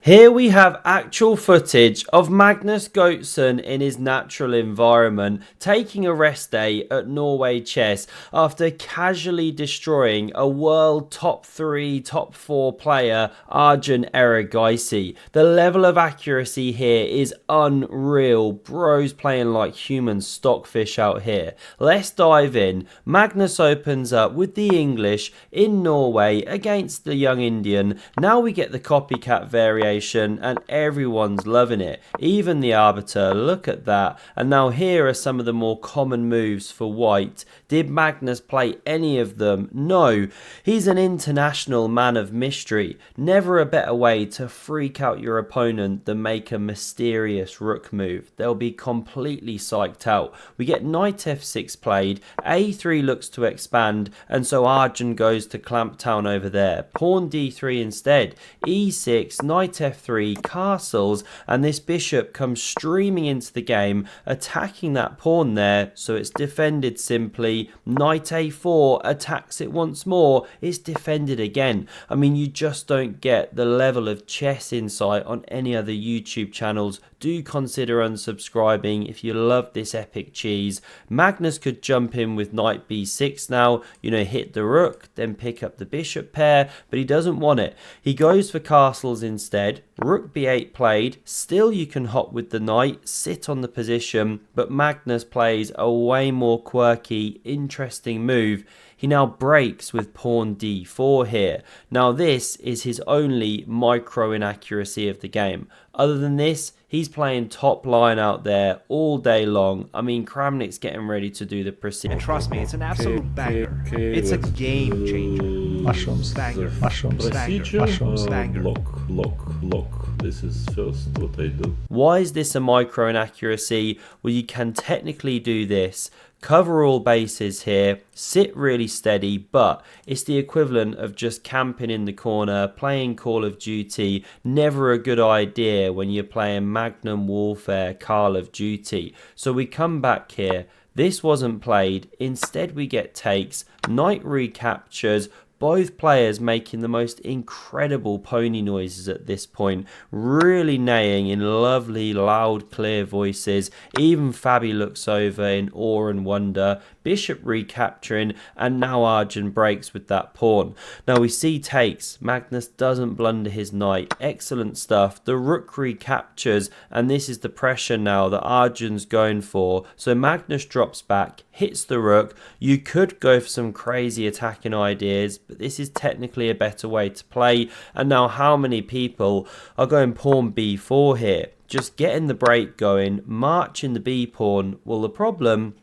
Here we have actual footage of Magnus Carlsen in his natural environment taking a rest day at Norway chess after casually destroying a world top 3, top 4 player Arjun. The level of accuracy here is unreal. Bro's playing like human stockfish out here. Let's dive in. Magnus opens up with the English in Norway against the young Indian. Now we get the copycat variation and everyone's loving it, even the arbiter. Look at that. And now here are some of the more common moves for white. Did Magnus play any of them? No. He's an international man of mystery. Never a better way to freak out your opponent than make a mysterious rook move. They'll be completely psyched out. We get knight f6 played, a3 looks to expand, and so Arjun goes to clamp down over there. Pawn d3 instead, e6, knight f3, castles, and this bishop comes streaming into the game, attacking that pawn there, so it's defended simply. Knight a4 attacks it once more, it's defended again. I mean, you just don't get the level of chess insight on any other YouTube channels. Do consider unsubscribing if you love this epic cheese. Magnus could jump in with knight b6 now, hit the rook, then pick up the bishop pair, but he doesn't want it. He goes for castles instead. Rook b8 played. Still you can hop with the knight, sit on the position, but Magnus plays a way more quirky, interesting move. He now breaks with pawn d4 here. Now this is his only micro inaccuracy of the game. Other than this, he's playing top line out there all day long. I mean, Kramnik's getting ready to do the precision. And trust me, it's an absolute banger. It's a game changer. Mushrooms. Banger. Mushrooms. Procedure. Mushrooms. Banger. Lock. This is first what I do. Why is this a micro inaccuracy? Well, you can technically do this. Cover all bases here, sit really steady, but it's the equivalent of just camping in the corner, playing Call of Duty. Never a good idea when you're playing Magnum Warfare, Call of Duty. So we come back here. This wasn't played. Instead, we get takes. Knight recaptures. Both players making the most incredible pony noises at this point, really neighing in lovely, loud, clear voices. Even Fabi looks over in awe and wonder. Bishop recapturing, and now Arjun breaks with that pawn. Now we see takes. Magnus doesn't blunder his knight. Excellent stuff. The rook recaptures, and this is the pressure now that Arjun's going for. So Magnus drops back, hits the rook. You could go for some crazy attacking ideas, but this is technically a better way to play. And now how many people are going pawn b4 here? Just getting the break going, marching the b pawn. Well, the problem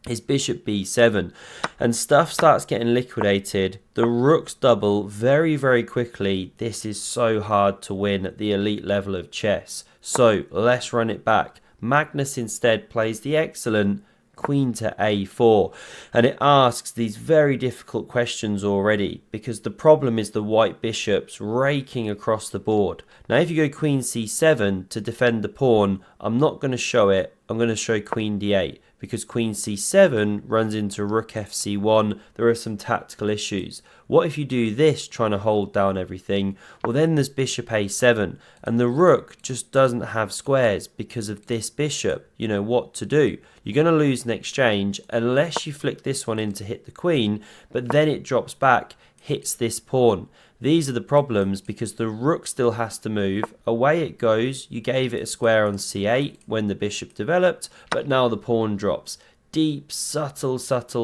is bishop b7, and stuff starts getting liquidated. The rooks double very, very quickly. This is so hard to win at the elite level of chess. So let's run it back. Magnus instead plays the excellent queen to a4, and it asks these very difficult questions already, because the problem is the white bishops raking across the board. Now if you go queen c7 to defend the pawn, I'm not going to show it. I'm going to show queen d8, because queen c7 runs into rook fc1. There are some tactical issues. What if you do this, trying to hold down everything? Well, then there's bishop a7, and the rook just doesn't have squares because of this bishop. You know what to do. You're going to lose an exchange unless you flick this one in to hit the queen, but then it drops back, hits this pawn. These are the problems, because the rook still has to move. Away it goes. You gave it a square on c8 when the bishop developed, but now the pawn drops. Deep, subtle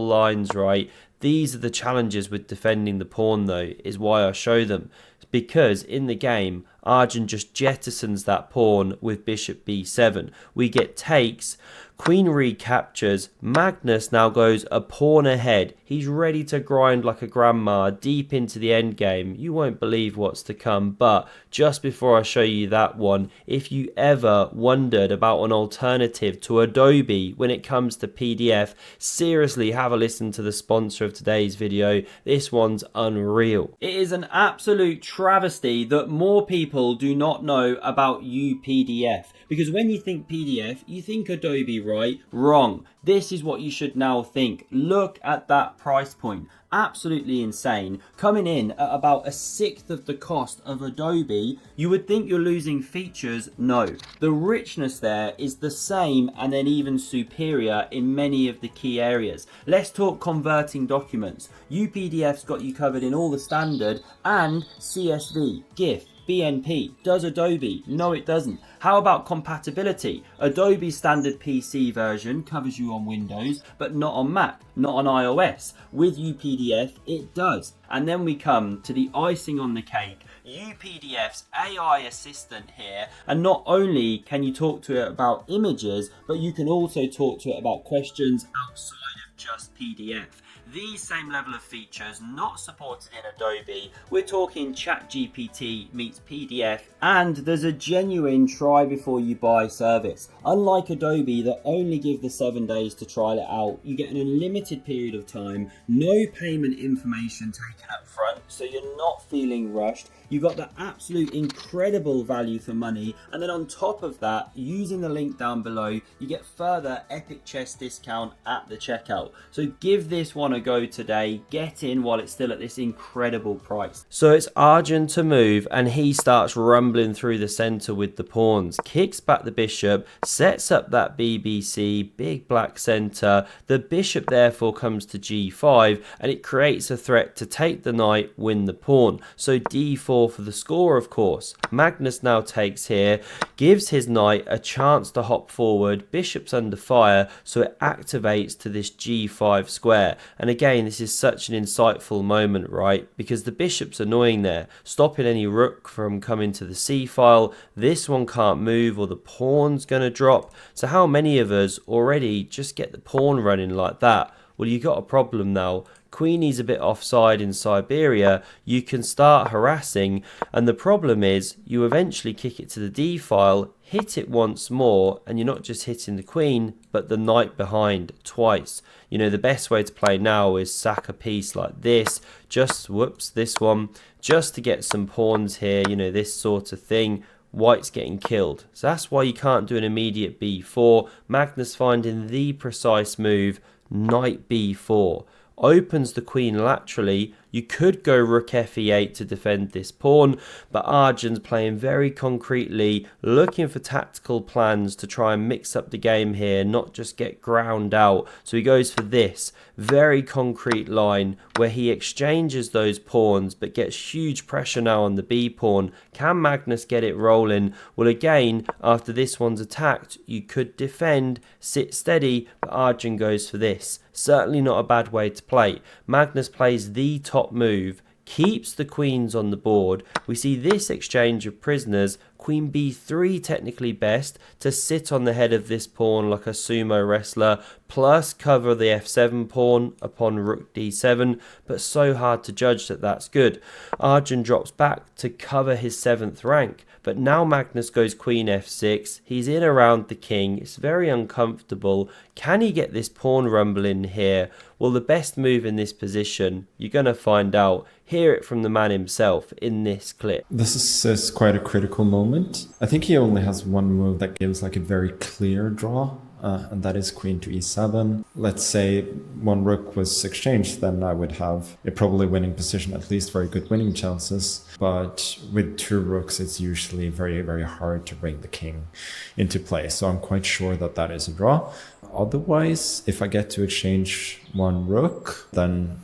lines, right? These are the challenges with defending the pawn, though, is why I show them. Because in the game, Arjun just jettisons that pawn with bishop b7. We get takes, queen recaptures, Magnus now goes a pawn ahead. He's ready to grind like a grandma deep into the endgame. You won't believe what's to come, but just before I show you that one, if you ever wondered about an alternative to Adobe when it comes to PDF, seriously have a listen to the sponsor of today's video. This one's unreal. It is an absolute travesty that more people people do not know about UPDF, because when you think PDF, you think Adobe, right? Wrong. This is what you should now think. Look at that price point. Absolutely insane. Coming in at about a sixth of the cost of Adobe, you would think you're losing features. No. The richness there is the same and then even superior in many of the key areas. Let's talk converting documents. UPDF's got you covered in all the standard and CSV, GIF, BNP. Does Adobe? No, it doesn't. How about compatibility? Adobe's standard PC version covers you on Windows, but not on Mac, not on iOS. With UPDF, it does. And then we come to the icing on the cake. UPDF's AI assistant here, and not only can you talk to it about images, but you can also talk to it about questions outside of just PDF. These same level of features not supported in Adobe. We're talking ChatGPT meets PDF, and there's a genuine try before you buy service. Unlike Adobe that only give the 7 days to trial it out, you get an unlimited period of time, no payment information taken up front, so you're not feeling rushed. You've got the absolute incredible value for money, and then on top of that, using the link down below, you get further epicchess discount at the checkout. So give this one a go today. Get in while it's still at this incredible price. So it's Arjun to move, and he starts rumbling through the center with the pawns, kicks back the bishop, sets up that BBC, big black center. The bishop therefore comes to g5, and it creates a threat to take the knight, win the pawn. So d4 for the score, of course. Magnus now takes here, gives his knight a chance to hop forward. Bishop's under fire, so it activates to this g5 square. And again, this is such an insightful moment, right? Because the bishop's annoying there, stopping any rook from coming to the c file. This one can't move, or the pawn's gonna drop. So how many of us already just get the pawn running like that? Well, you got a problem now. Queenie's a bit offside in Siberia, you can start harassing, and the problem is you eventually kick it to the d file, hit it once more, and you're not just hitting the queen but the knight behind twice. You know, the best way to play now is sack a piece like this, just this one, just to get some pawns here, you know, this sort of thing. White's getting killed, so that's why you can't do an immediate b4. Magnus finding the precise move, knight b4, opens the queen laterally. You could go rook fe8 to defend this pawn, but Arjun's playing very concretely, looking for tactical plans to try and mix up the game here, not just get ground out. So he goes for this very concrete line where he exchanges those pawns but gets huge pressure now on the b pawn. Can Magnus get it rolling? Well, again, after this one's attacked, you could defend, sit steady, but Arjun goes for this. Certainly not a bad way to play. Magnus plays the top move, keeps the queens on the board. We see this exchange of prisoners, queen b3 technically best, to sit on the head of this pawn like a sumo wrestler, plus cover the f7 pawn upon rook d7, but so hard to judge that that's good. Arjun drops back to cover his 7th rank, but now Magnus goes queen f6, he's in around the king, it's very uncomfortable. Can he get this pawn rumble in here? Well, the best move in this position, you're going to find out. Hear it from the man himself in this clip. This is quite a critical moment. I think he only has one move that gives like a very clear draw, and that is queen to e7. Let's say one rook was exchanged, then I would have a probably winning position, at least very good winning chances. But with two rooks, it's usually very, very hard to bring the king into play. So I'm quite sure that that is a draw. Otherwise, if I get to exchange one rook, then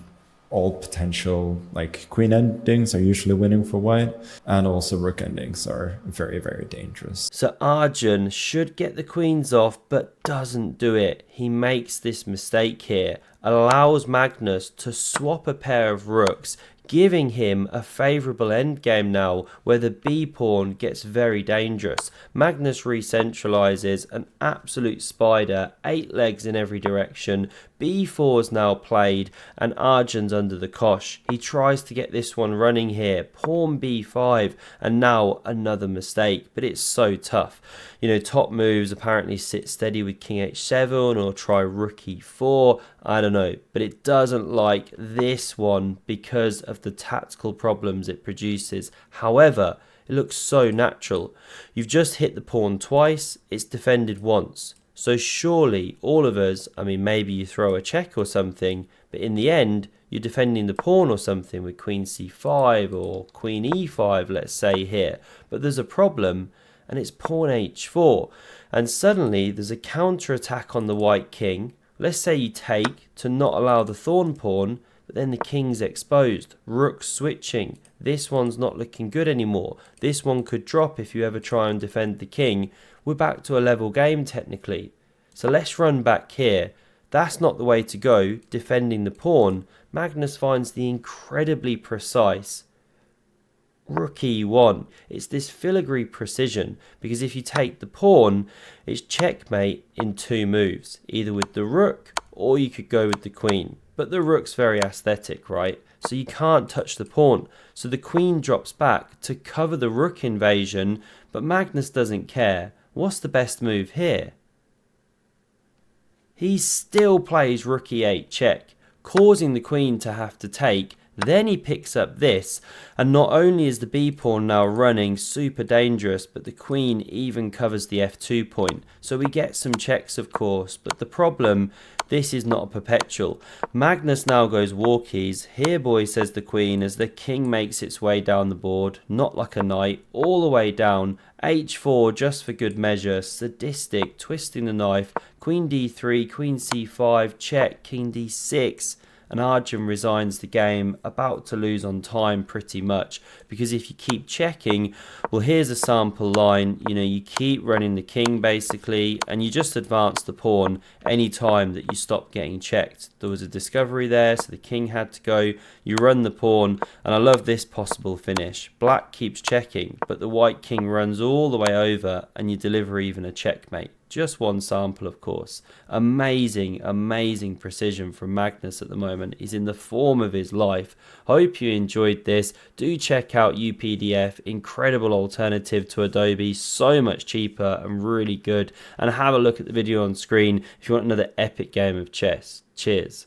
all potential like queen endings are usually winning for white, and also rook endings are very, very dangerous. So Arjun should get the queens off, but doesn't do it. He makes this mistake here, allows Magnus to swap a pair of rooks, giving him a favourable endgame now where the b pawn gets very dangerous. Magnus re-centralises, an absolute spider, 8 legs in every direction. b4 is now played and Arjun's under the cosh. He tries to get this one running here, pawn b5, and now another mistake, but it's so tough. You know, top moves apparently sit steady with king h7 or try rook e4, I don't know, but it doesn't like this one because of the tactical problems it produces. However, It looks so natural. You've just hit the pawn twice, it's defended once. So surely all of us, I mean maybe you throw a check or something, but in the end you're defending the pawn or something with queen c5 or queen e5, let's say here. But there's a problem, and it's pawn h4, and suddenly there's a counter attack on the white king. Let's say you take to not allow the thorn pawn, but then the king's exposed. Rook switching. This one's not looking good anymore. This one could drop if you ever try and defend the king. We're back to a level game technically. So let's run back here. That's not the way to go, defending the pawn. Magnus finds the incredibly precise Rook e1. It's this filigree precision, because if you take the pawn, it's checkmate in 2 moves, either with the rook or you could go with the queen. But the rook's very aesthetic, right? So you can't touch the pawn. So the queen drops back to cover the rook invasion, but Magnus doesn't care. What's the best move here? He still plays rook e8 check, causing the queen to have to take. Then he picks up this, and not only is the b pawn now running super dangerous, but the queen even covers the f2 point. So we get some checks, of course, but the problem, this is not a perpetual. Magnus now goes walkies. Here boy, says the queen, as the king makes its way down the board, not like a knight, all the way down. h4 just for good measure, sadistic, twisting the knife, queen d3, queen c5, check, king d6. And Arjun resigns the game, about to lose on time pretty much, because if you keep checking, well, here's a sample line, you know, you keep running the king basically, and you just advance the pawn any time that you stop getting checked. There was a discovery there, so the king had to go, you run the pawn, and I love this possible finish. Black keeps checking, but the white king runs all the way over, and you deliver even a checkmate. Just one sample, of course. Amazing, amazing precision from Magnus at the moment. He's in the form of his life. Hope you enjoyed this. Do check out UPDF. Incredible alternative to Adobe. So much cheaper and really good. And have a look at the video on screen if you want another epic game of chess. Cheers.